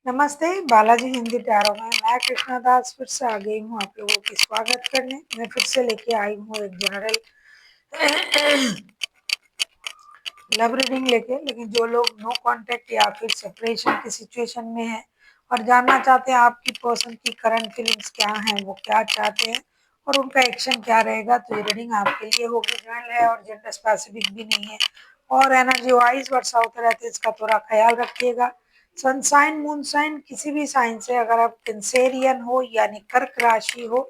नमस्ते, बालाजी हिंदी टैरो में मैं कृष्णा दास फिर से आ गई हूँ आप लोगों की स्वागत करने। मैं फिर से लेके आई हूँ एक जनरल लव रीडिंग लेके, लेकिन जो लोग नो कांटेक्ट या फिर सेपरेशन की सिचुएशन में है और जानना चाहते हैं आपकी पर्सन की करंट फीलिंग्स क्या हैं, वो क्या चाहते हैं और उनका एक्शन क्या रहेगा, तो ये रीडिंग आपके लिए होगी। जनरल है और जेंडर स्पेसिफिक भी नहीं है और एनर्जी वाइज वर्षा होते रहते हैं, इसका थोड़ा ख्याल रखिएगा। सनसाइन मूनसाइन किसी भी साइन से अगर आप कैंसेरियन हो यानी कर्क राशि हो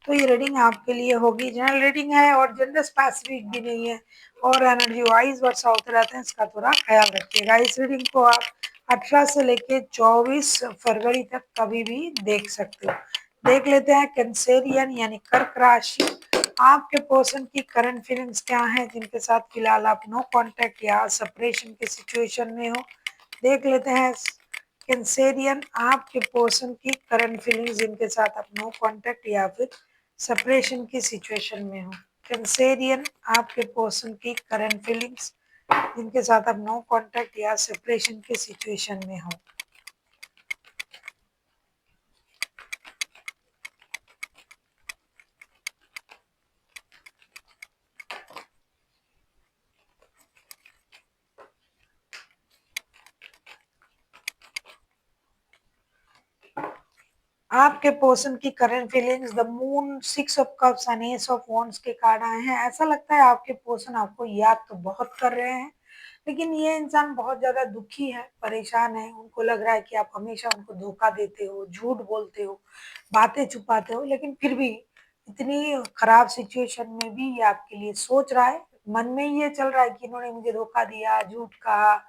तो ये रीडिंग आपके लिए होगी। जनरल रीडिंग है और जेंडर स्पेसिफिक भी नहीं है और एनर्जी वाइज वर्षा होते रहते हैं, इसका थोड़ा ख्याल रखिएगा। इस रीडिंग को आप 18 से लेके 24 फरवरी तक कभी भी देख सकते हो। देख लेते हैं कैंसेरियन यानी कर्क राशि, आपके पर्सन की करंट फीलिंग्स क्या हैं जिनके साथ फिलहाल आप नो कांटेक्ट या सेपरेशन की सिचुएशन में हो। देख लेते हैं कैंसेरियन आपके पर्सन की करंट फीलिंग्स जिनके साथ आप नो कांटेक्ट या फिर सेपरेशन की सिचुएशन में हो। कैंसेरियन आपके पर्सन की करंट फीलिंग्स जिनके साथ आप नो कांटेक्ट या सेपरेशन की सिचुएशन में हो। आपके पर्सन की current feelings the moon, 6 of cups and ace of wands के कार्ड आए हैं। ऐसा लगता है आपके पर्सन आपको याद तो बहुत कर रहे हैं, लेकिन ये इंसान बहुत ज्यादा दुखी है, परेशान है। उनको लग रहा है कि आप हमेशा उनको धोखा देते हो, झूठ बोलते हो, बातें छुपाते हो, लेकिन फिर भी इतनी खराब सिचुएशन में भी ये आपके लिए सोच रहा है। मन में ये चल रहा है कि इन्होंने मुझे धोखा दिया, झूठ कहा,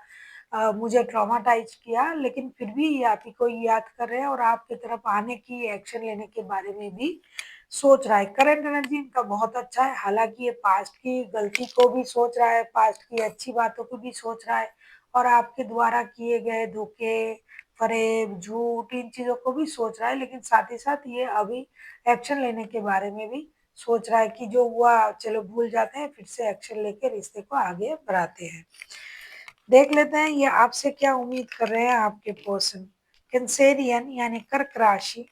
मुझे ट्रॉमाटाइज किया, लेकिन फिर भी ये आप ही को याद कर रहे हैं और आपकी तरफ आने की, एक्शन लेने के बारे में भी सोच रहा है। करंट एनर्जी इनका बहुत अच्छा है, हालांकि ये पास्ट की गलती को भी सोच रहा है, पास्ट की अच्छी बातों को भी सोच रहा है और आपके द्वारा किए गए धोखे, फरेब, झूठ, इन चीजों को भी सोच रहा है, लेकिन साथ ही साथ ये अभी एक्शन लेने के बारे में भी सोच रहा है कि जो हुआ चलो भूल जाते हैं, फिर से एक्शन लेके रिश्ते को आगे बढ़ाते हैं। देख लेते हैं ये आपसे क्या उम्मीद कर रहे हैं आपके पर्सन कैंसेरियन यानी कर्क राशि।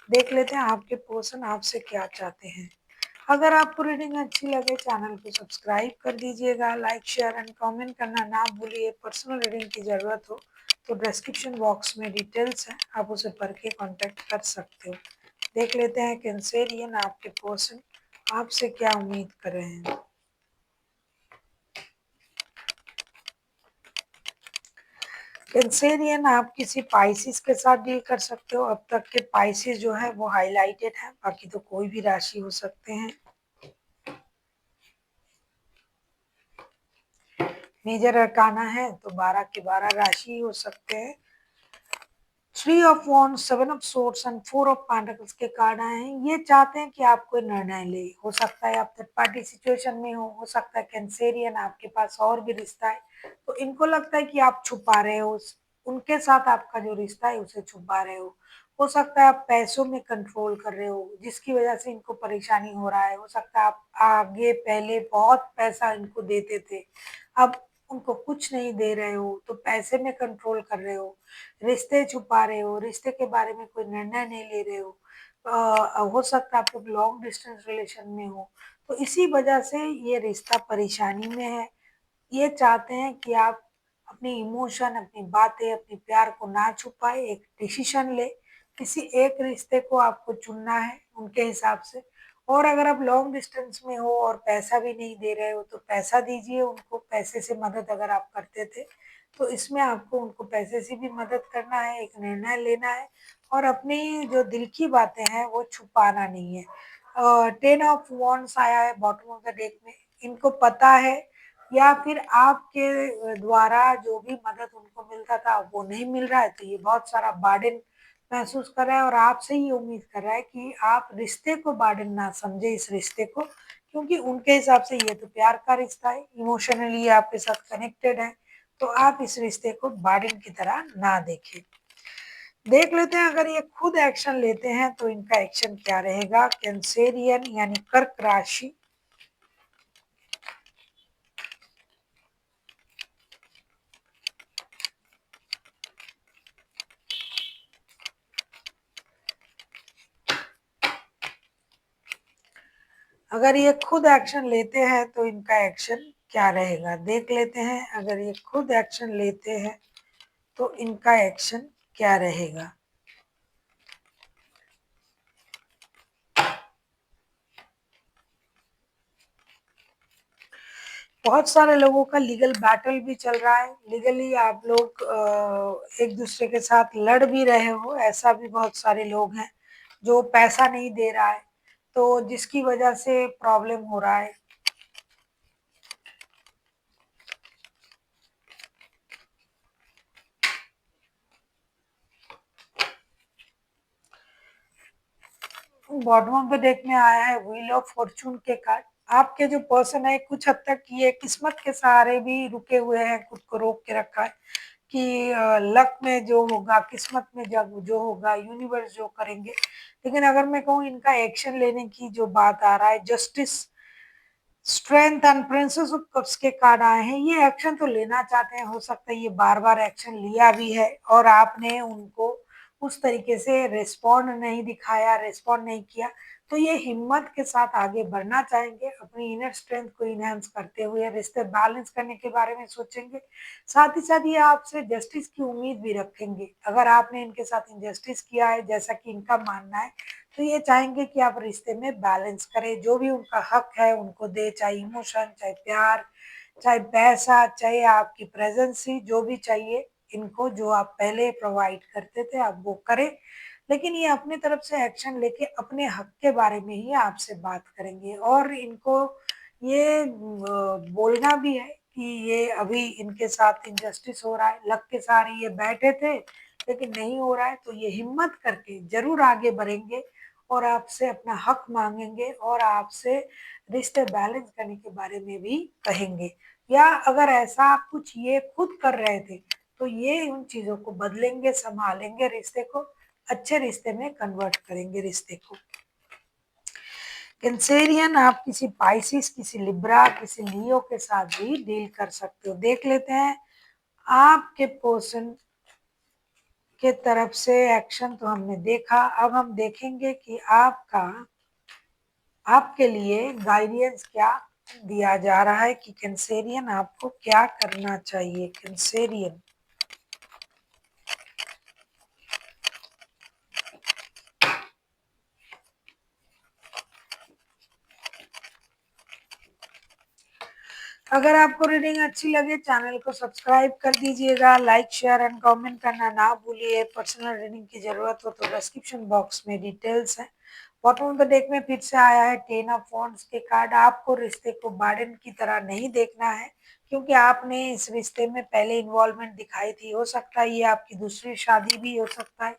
देख लेते हैं आपके पर्सन आपसे क्या चाहते हैं। अगर आपको रीडिंग अच्छी लगे चैनल को सब्सक्राइब कर दीजिएगा, लाइक शेयर एंड कमेंट करना ना भूलिए। पर्सनल रीडिंग की जरूरत हो तो डिस्क्रिप्शन बॉक्स में डिटेल्स है, आप उसे पढ़ के कॉन्टेक्ट कर सकते हो। देख लेते हैं कैंसेरियन आपके पर्सन आपसे क्या उम्मीद कर रहे हैं। कैंसेरियन आप किसी पाइसिस के साथ डील कर सकते हो। अब तक के पाइसिस जो है वो हाईलाइटेड है, बाकी तो कोई भी राशि हो सकते हैं। मेजर अरकाना है तो 12 के 12 राशि हो सकते हैं। 3 of wands, 7 of swords and 4 of pentacles के कार्ड आए हैं। ये चाहते हैं कि आप कोई निर्णय ले। हो सकता है आप थर्ड पार्टी सिचुएशन में हो सकता है कैंसेरियन आपके पास और भी रिश्ता है, तो इनको लगता है कि आप छुपा रहे हो, उनके साथ आपका जो रिश्ता है उसे छुपा रहे हो सकता है आप पैसों में कंट्रोल कर रहे हो जिसकी वजह से इनको परेशानी हो रहा है। हो सकता है आप आगे पहले बहुत पैसा इनको देते थे, अब उनको कुछ नहीं दे रहे हो, तो पैसे में कंट्रोल कर रहे हो, रिश्ते छुपा रहे हो, रिश्ते के बारे में कोई निर्णय नहीं ले रहे हो। हो सकता है आप लोग लॉन्ग डिस्टेंस रिलेशन में हो, तो इसी वजह से ये रिश्ता परेशानी में है। ये चाहते हैं कि आप अपनी इमोशन, अपनी बातें, अपने प्यार को ना छुपाए, एक डिसीजन ले। किसी एक रिश्ते को आपको चुनना है उनके हिसाब से। और अगर आप लॉन्ग डिस्टेंस में हो और पैसा भी नहीं दे रहे हो तो पैसा दीजिए उनको। पैसे से मदद अगर आप करते थे तो इसमें आपको उनको पैसे से भी मदद करना है, एक निर्णय लेना है और अपनी जो दिल की बातें हैं वो छुपाना नहीं है। 10 ऑफ वॉन्ड्स आया है बॉटम ऑफ द डेक में। इनको पता है या फिर आपके द्वारा जो भी मदद उनको मिलता था वो नहीं मिल रहा है, तो ये बहुत सारा बर्डन महसूस कर रहा है और आपसे ही उम्मीद कर रहा है कि आप रिश्ते को बर्डन ना समझे, इस रिश्ते को, क्योंकि उनके हिसाब से ये तो प्यार का रिश्ता है, इमोशनली आपके साथ कनेक्टेड है, तो आप इस रिश्ते को बर्डन की तरह ना देखें। देख लेते हैं अगर ये खुद एक्शन लेते हैं तो इनका एक्शन क्या रहेगा। कैंसेरियन यानी कर्क राशि, अगर ये खुद एक्शन लेते हैं तो इनका एक्शन क्या रहेगा, देख लेते हैं। अगर ये खुद एक्शन लेते हैं तो इनका एक्शन क्या रहेगा। बहुत सारे लोगों का लीगल बैटल भी चल रहा है। लीगली आप लोग एक दूसरे के साथ लड़ भी रहे हो, ऐसा भी बहुत सारे लोग हैं जो पैसा नहीं दे रहा है, तो जिसकी वजह से प्रॉब्लम हो रहा है। बॉटम पे देखने आया है व्हील ऑफ फॉर्चून के कार्ड। आपके जो पर्सन है कुछ हद तक ये किस्मत के सहारे भी रुके हुए हैं, खुद को रोक के रखा है कि लक में जो होगा, किस्मत में जब जो होगा, यूनिवर्स जो करेंगे। लेकिन अगर मैं कहूँ इनका एक्शन लेने की जो बात आ रहा है, justice, strength and princess of cups के कार्ड आए हैं, ये एक्शन तो लेना चाहते हैं। हो सकता है ये बार बार एक्शन लिया भी है और आपने उनको उस तरीके से रिस्पॉन्ड नहीं दिखाया, रिस्पॉन्ड नहीं किया। तो ये हिम्मत के साथ आगे बढ़ना चाहेंगे, अपनी इनर स्ट्रेंथ को इनहेंस करते हुए रिश्ते बैलेंस करने के बारे में सोचेंगे। साथ ही साथ ये आपसे जस्टिस की उम्मीद भी रखेंगे। अगर आपने इनके साथ इनजस्टिस किया है जैसा कि इनका मानना है, तो ये चाहेंगे कि आप रिश्ते में बैलेंस करें, जो भी उनका हक है उनको दे, चाहे इमोशन, चाहे प्यार, चाहे पैसा, चाहे आपकी प्रेजेंस ही, जो भी चाहिए इनको, जो आप पहले प्रोवाइड करते थे आप वो करें। लेकिन ये अपनी तरफ से एक्शन लेके अपने हक के बारे में ही आपसे बात करेंगे और इनको ये बोलना भी है कि ये अभी इनके साथ इनजस्टिस हो रहा है, लक के सहारे ये बैठे थे लेकिन नहीं हो रहा है, तो ये हिम्मत करके जरूर आगे बढ़ेंगे और आपसे अपना हक मांगेंगे और आपसे रिश्ते बैलेंस करने के बारे में भी कहेंगे। या अगर ऐसा कुछ ये खुद कर रहे थे तो ये उन चीजों को बदलेंगे, संभालेंगे, रिश्ते को अच्छे रिश्ते में कन्वर्ट करेंगे रिश्ते को। कैंसेरियन, आप किसी पाइसिस, किसी लिब्रा, किसी लियो के साथ भी डील कर सकते हो। देख लेते हैं आपके पर्सन के तरफ से एक्शन तो हमने देखा। अब हम देखेंगे कि आपका आपके लिए गाइडेंस क्या दिया जा रहा है कि कैंसेरियन आपको क्या करना चाहिए। कैंसेरियन, अगर आपको रीडिंग अच्छी लगे चैनल को सब्सक्राइब कर दीजिएगा, लाइक शेयर एंड कमेंट करना ना भूलिए। पर्सनल रीडिंग की जरूरत हो तो डिस्क्रिप्शन बॉक्स में डिटेल्स है। बॉटम ऑफ द डेक में फिर से आया है टेन ऑफ वॉन्ड्स के कार्ड। आपको रिश्ते को बर्डन की तरह नहीं देखना है, क्योंकि आपने इस रिश्ते में पहले इन्वॉल्वमेंट दिखाई थी। हो सकता है ये आपकी दूसरी शादी भी हो सकता है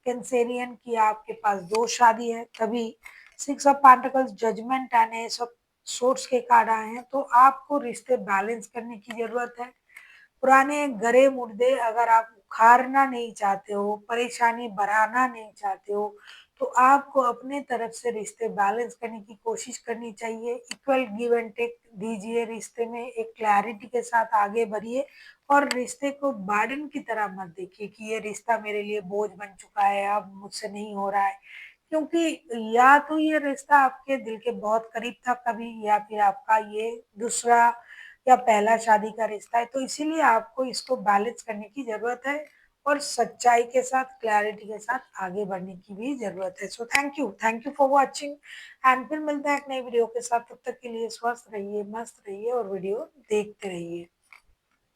कैंसेरियन की, आपके पास दो शादी है। तभी six of pentacles, judgement and ace of swords के कार्ड आए हैं। तो आपको रिश्ते बैलेंस करने की जरूरत है। पुराने गरे मुर्दे अगर आप उखाड़ना नहीं चाहते हो, परेशानी बढ़ाना नहीं चाहते हो, तो आपको अपने तरफ से रिश्ते बैलेंस करने की कोशिश करनी चाहिए। इक्वल गिव एंड टेक दीजिए रिश्ते में, एक क्लैरिटी के साथ आगे बढ़िए और रिश्ते को बर्डन की तरह मत देखिए कि ये रिश्ता मेरे लिए बोझ बन चुका है, अब मुझसे नहीं हो रहा है। क्योंकि या तो ये रिश्ता आपके दिल के बहुत करीब था कभी, या फिर आपका ये दूसरा या पहला शादी का रिश्ता है। तो इसीलिए आपको इसको बैलेंस करने की जरूरत है और सच्चाई के साथ, क्लैरिटी के साथ आगे बढ़ने की भी जरूरत है। So thank you for watching and फिर मिलते हैं एक नई वीडियो के साथ। तब तक के लिए स्वस्थ रहिए, मस्त रहिए और वीडियो देखते रहिए।